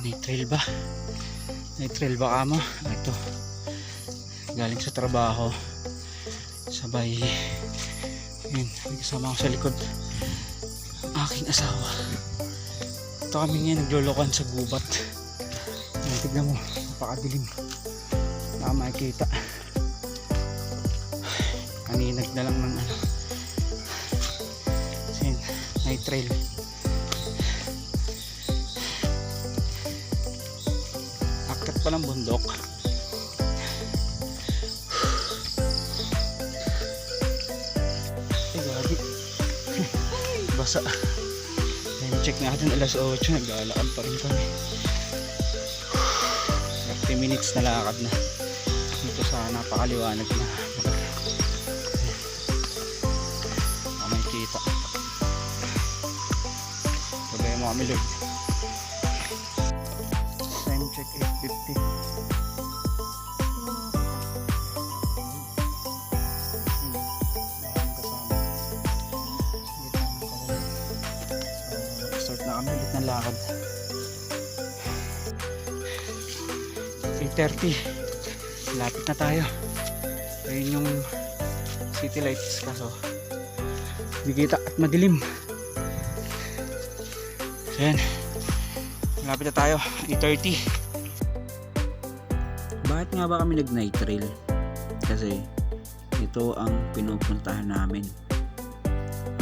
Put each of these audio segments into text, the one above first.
Night trail ba? Night trail ba kamo? Ito. Galing sa trabaho. Sabay. Yun, may kasama ako sa likod. Aking asawa. Ito kami ngayon naglolokan sa gubat. Yan, tignan mo. Napakadilim. Baka makikita. Kaninag na lang ng ano. Sin, night trail. Akyat pa ng bundok. Ay gagi. Basa. Time check natin alas 8. Naglalakad pa rin kami. 30 minutes na lakad na. Dito sa napakaliwanag na. May kita. Sabayan mo kami Lord. Time check 8:50. Start na kami ulit ng lakad. 3:30. Lapit na tayo. Ayun yung city lights kaso hindi kita at madilim. So yan, malapit na tayo. 8:30. Bakit nga ba kami nag night trail? Kasi ito ang pinupuntahan namin,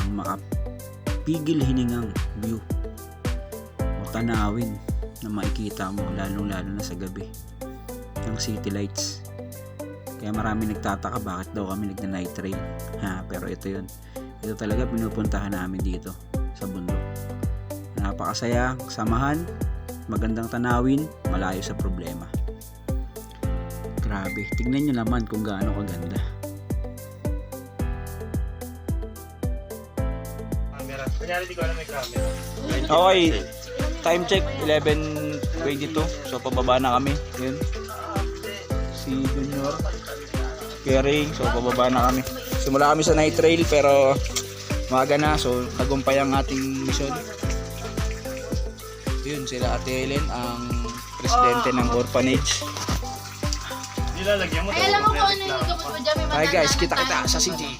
ang makapigil hiningang view o tanawin na makikita mo lalong lalo na sa gabi, yung city lights. Kaya marami nagtataka bakit daw kami nag night trail pero ito yun. Ito talaga pinupuntahan namin dito sa bundok. Napakasaya, samahan, magandang tanawin, malayo sa problema. Grabe, tignan nyo naman kung gaano kaganda. Camera. Kanyari di ko alam may camera. Okay, time check 11:22. So pababa na kami. Yun. Si Junior, Kering, so pababa na kami. Simula kami sa night trail pero maaga na, so tagumpay ang ating mission. Yun sila Ate Helen, ang presidente ng orphanage. Nilalagyan mo. Ay, alam mo kung ano yung gamot mo dyan, may Hi guys, kita-kita sa CG.